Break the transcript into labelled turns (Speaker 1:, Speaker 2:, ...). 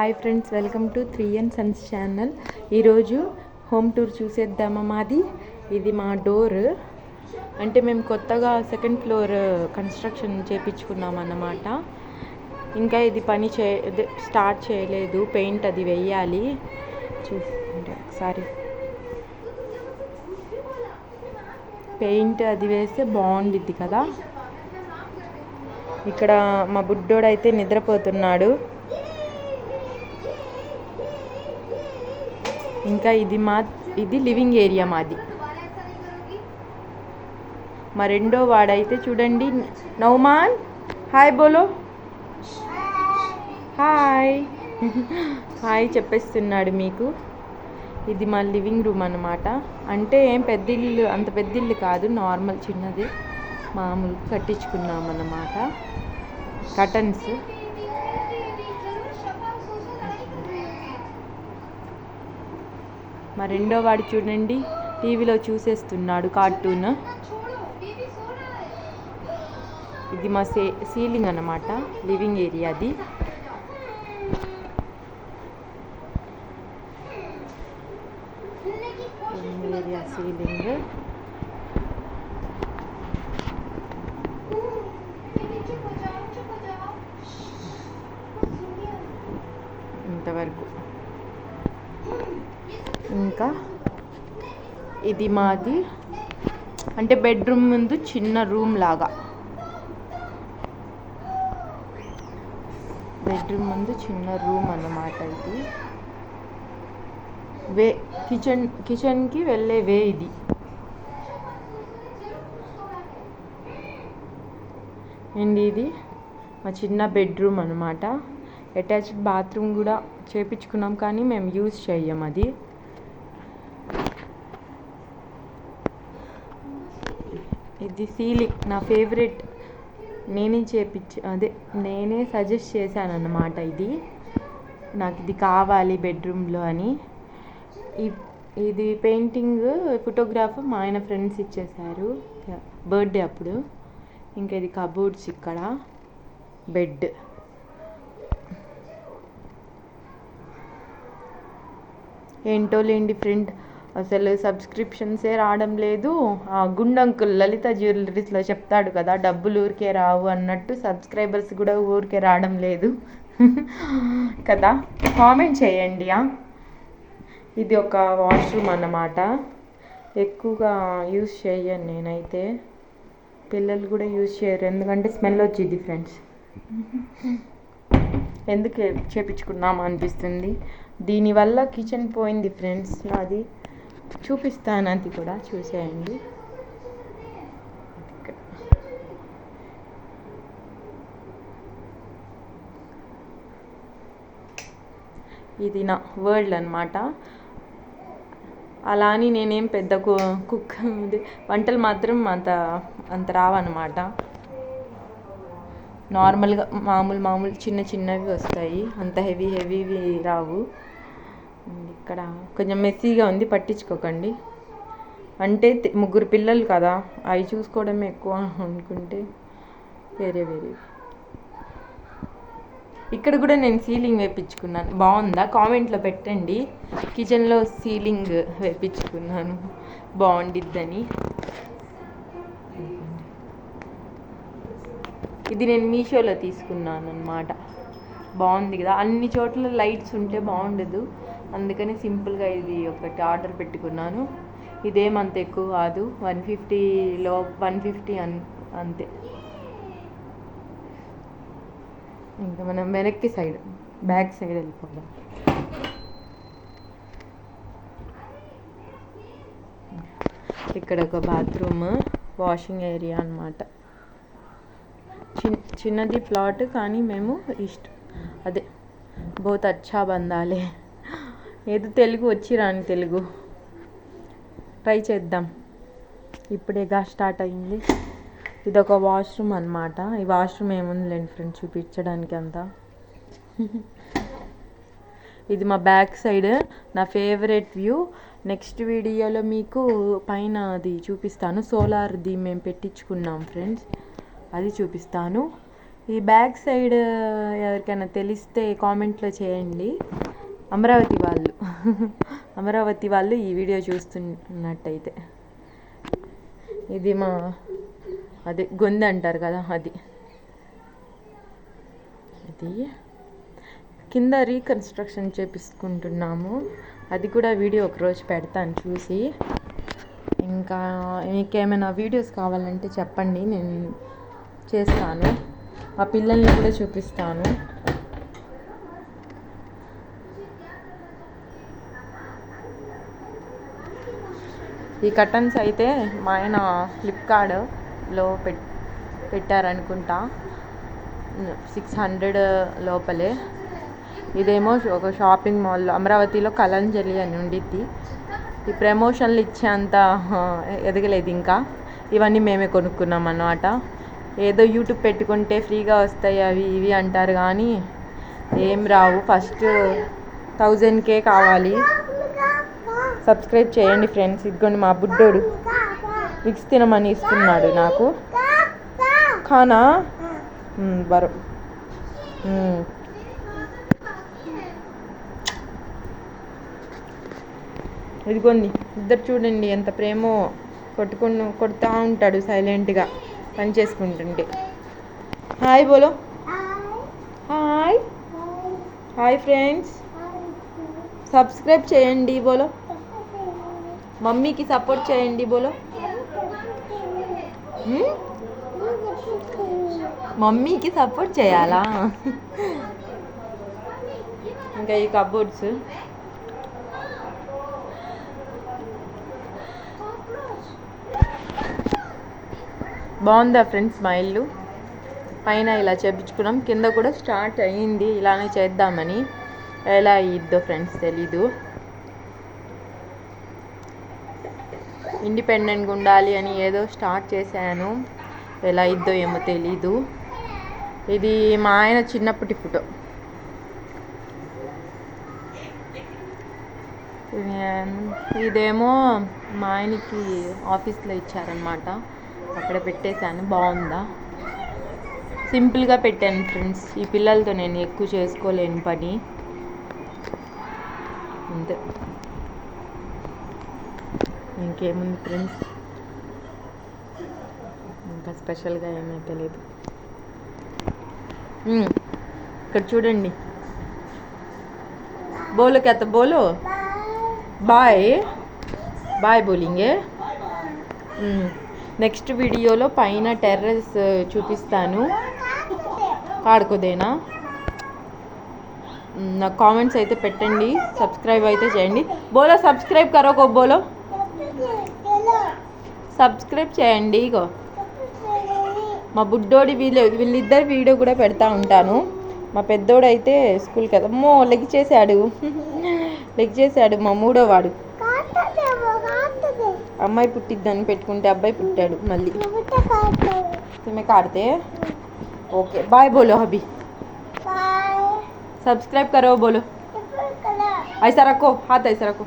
Speaker 1: Hi friends, welcome to 3N Sons channel. ఈరోజు home tour చూసేద్దామా మాది. ఇది మా డోర్. అంటే మేము కొత్తగా సెకండ్ ఫ్లోర్ కన్స్ట్రక్షన్ చేయించుకున్నాం అన్నమాట. ఇంకా ఇది స్టార్ట్ చేయలేదు, పెయింట్ అది వేయాలి. చూసుకుంటే ఒకసారి పెయింట్ అది వేస్తే బాగుండిద్ది కదా. ఇక్కడ మా బుడ్డోడైతే నిద్రపోతున్నాడు. ఇంకా ఇది లివింగ్ ఏరియా మాది. మా రెండో వాడైతే చూడండి, నౌమాన్ హాయ్ బోలో, హాయ్ హాయ్ చెప్పేస్తున్నాడు మీకు. ఇది మా లివింగ్ రూమ్ అన్నమాట. అంటే ఏం పెద్ద ఇల్లు, అంత పెద్ద ఇల్లు కాదు, నార్మల్ చిన్నది, మామూలు కట్టించుకున్నాం అన్నమాట. కర్టన్స్. మా రెండో వాడు చూడండి, టీవీలో చూసేస్తున్నాడు కార్టూన్. ఇది మా సీలింగ్ అన్నమాట, లివింగ్ ఏరియాది. Area ceiling. ఇంతవరకు. ఇంకా ఇది మాది, అంటే బెడ్రూమ్ ముందు చిన్న రూమ్ లాగా. బెడ్రూమ్ ముందు చిన్న రూమ్ అన్నమాట. ఇది కిచెన్కి వెళ్ళే వే. ఇది అండ్ ఇది మా చిన్న బెడ్రూమ్ అన్నమాట. అటాచ్డ్ బాత్రూమ్ కూడా చేపించుకున్నాం, కానీ మేము యూజ్ చెయ్యం అది. ఇది సీలింగ్, నా ఫేవరెట్. నేనే సజెస్ట్ చేశాను అన్నమాట. నాకు ఇది కావాలి బెడ్రూమ్లో అని. ఇది పెయింటింగ్ ఫోటోగ్రాఫ్ మా ఆయన ఫ్రెండ్స్ ఇచ్చేశారు బర్త్డే అప్పుడు. ఇంకా ఇది కబోర్డ్స్, ఇక్కడ బెడ్. ఏంటో లేండి ఫ్రెండ్, అసలు సబ్స్క్రిప్షన్సే రావడం లేదు. గుండంకుల్ లలిత జ్యువెలరీస్లో చెప్తాడు కదా, డబ్బులు ఊరికే రావు అన్నట్టు సబ్స్క్రైబర్స్ కూడా ఊరికే రావడం లేదు కదా. కామెంట్ చేయండి. ఇది ఒక వాష్రూమ్ అన్నమాట. ఎక్కువగా యూజ్ చేయను నేనైతే, పిల్లలు కూడా యూజ్ చేయరు, ఎందుకంటే స్మెల్ వచ్చింది ఫ్రెండ్స్. ఎందుకు చేపించుకున్నాము అనిపిస్తుంది. దీనివల్ల కిచెన్ పోయింది ఫ్రెండ్స్ నాది. చూపిస్తాను, అది కూడా చూసేయండి. ఇది నా వరల్డ్ అన్నమాట. అలా అని నేనేం పెద్ద కుక్, వంటలు మాత్రం అంత రావన్నమాట. నార్మల్గా మామూలు చిన్న చిన్నవి వస్తాయి, అంత హెవీవి రావు. ఇక్కడ కొంచెం మెస్సీగా ఉంది, పట్టించుకోకండి. అంటే 3 పిల్లలు కదా, అవి చూసుకోవడమే ఎక్కువ అనుకుంటే వేరే. ఇక్కడ కూడా నేను సీలింగ్ వేయించుకున్నాను. బాగుందా? కామెంట్లో పెట్టండి. కిచెన్లో సీలింగ్ వేయించుకున్నాను, బాగుండిద్దని. ఇది నేను మీషోలో తీసుకున్నాను అన్నమాట. బాగుంది కదా. అన్ని చోట్ల లైట్స్ ఉంటే బాగుండదు, అందుకని సింపుల్గా ఇది ఒకటి ఆర్డర్ పెట్టుకున్నాను. ఇదేమంత ఎక్కువ కాదు, 150 అంతే. ఇంకా మనం వెనక్కి బ్యాక్ సైడ్ వెళ్ళిపోదాం. ఇక్కడ ఒక బాత్రూమ్, వాషింగ్ ఏరియా అన్నమాట. చిన్నది ప్లాట్, కానీ మేము అదే బహుత్ అచ్చా బందాలే. ఏదో తెలుగు వచ్చి రాని తెలుగు ట్రై చేద్దాం. ఇప్పుడేగా స్టార్ట్ అయింది. ఇది ఒక వాష్రూమ్ అన్నమాట. ఈ వాష్రూమ్ ఏముందిలేండి ఫ్రెండ్స్ చూపించడానికి అంతా. ఇది మా బ్యాక్ సైడ్, నా ఫేవరెట్ వ్యూ. నెక్స్ట్ వీడియోలో మీకు పైన అది చూపిస్తాను. సోలార్ది మేము పెట్టించుకున్నాం ఫ్రెండ్స్, అది చూపిస్తాను. ఈ బ్యాక్ సైడ్ ఎవరికైనా తెలిస్తే కామెంట్లో చేయండి. అమరావతి వాళ్ళు అమరావతి వాళ్ళు ఈ వీడియో చూస్తున్నట్టయితే. ఇది మా అదే గొంతు అంటారు కదా, అది కింద రీకన్స్ట్రక్షన్ చేపించుకుంటున్నాము. అది కూడా వీడియో ఒకరోజు పెడతాను చూసి. ఇంకా మీకేమైనా వీడియోస్ కావాలంటే చెప్పండి, నేను చేస్తాను. ఆ పిల్లల్ని కూడా చూపిస్తాను. ఈ కర్టన్స్ అయితే మా ఆయన ఫ్లిప్కార్ట్లో పెట్టారనుకుంటా, 600 లోపలే. ఇదేమో ఒక షాపింగ్ మాల్లో అమరావతిలో కలంజలి అని ఉండిద్ది. ఈ ప్రమోషన్లు ఇచ్చేంత ఎదగలేదు ఇంకా. ఇవన్నీ మేమే కొనుక్కున్నాం అన్నమాట. ఏదో యూట్యూబ్ పెట్టుకుంటే ఫ్రీగా వస్తాయి అవి ఇవి అంటారు కానీ ఏం రావు. ఫస్ట్ 1000K కావాలి. సబ్స్క్రైబ్ చేయండి ఫ్రెండ్స్. ఇదిగోండి మా బుడ్డోడు విక్స్ తినమని ఇస్తున్నాడు నాకు. ఖానా బరో ఇదిగోండి ఇద్దరు చూడండి ఎంత ప్రేమో. కొడుతూ ఉంటాడు సైలెంట్గా పని చేసుకుంటుంటే. హాయ్ బోలో. హాయ్ హాయ్ ఫ్రెండ్స్, సబ్స్క్రైబ్ చేయండి బోలో. మమ్మీకి సపోర్ట్ చేయండి బోలో. మమ్మీకి సపోర్ట్ చేయాలా? ఇంకా ఈ కబోర్డ్స్ బాగుందా ఫ్రెండ్స్ మా ఇల్లు? పైన ఇలా చేపించుకున్నాం, కింద కూడా స్టార్ట్ అయ్యింది ఇలానే చేద్దామని. ఎలా అయ్యిద్దో ఫ్రెండ్స్ తెలీదు. ఇండిపెండెంట్గా ఉండాలి అని ఏదో స్టార్ట్ చేశాను, ఎలా అయ్యిద్దో ఏమో తెలీదు. ఇది మా ఆయన చిన్నప్పటి ఫోటో. ఇదేమో మా ఆయనకి ఆఫీస్లో ఇచ్చారనమాట, అక్కడ పెట్టేశాను. బాగుందా? సింపుల్గా పెట్టాను ఫ్రెండ్స్. ఈ పిల్లలతో నేను ఎక్కువ చేసుకోలేని పని అంతే. ఇంకేముంది ఫ్రెండ్స్, ఇంకా స్పెషల్గా ఏమీ తెలియదు. ఇక్కడ చూడండి, బోలో క్యాత బోలో బాయ్ బాయ్ బోలింగే. నెక్స్ట్ వీడియోలో పైన టెర్రస్ చూపిస్తాను. ఆడుకోదేనా? నాకు కామెంట్స్ అయితే పెట్టండి, సబ్స్క్రైబ్ అయితే చేయండి. బోలో సబ్స్క్రైబ్ కరోకో బోలో, సబ్స్క్రైబ్ చేయండి. ఇగో మా బుడ్డోడి వీళ్ళిద్దరు వీడియో కూడా పెడతా ఉంటాను. మా పెద్దోడు అయితే స్కూల్కి కదా లెగ్ చేశాడు మా మూడో వాడు. అమ్మాయి పుట్టిద్దని పెట్టుకుంటే అబ్బాయి పుట్టాడు మళ్ళీ. తుమ్మె కాడితే ఓకే బాయ్ బోలో హబీ. सब्सक्राइब करो बोलो. ऐसा रखो हाथ, ऐसा रखो.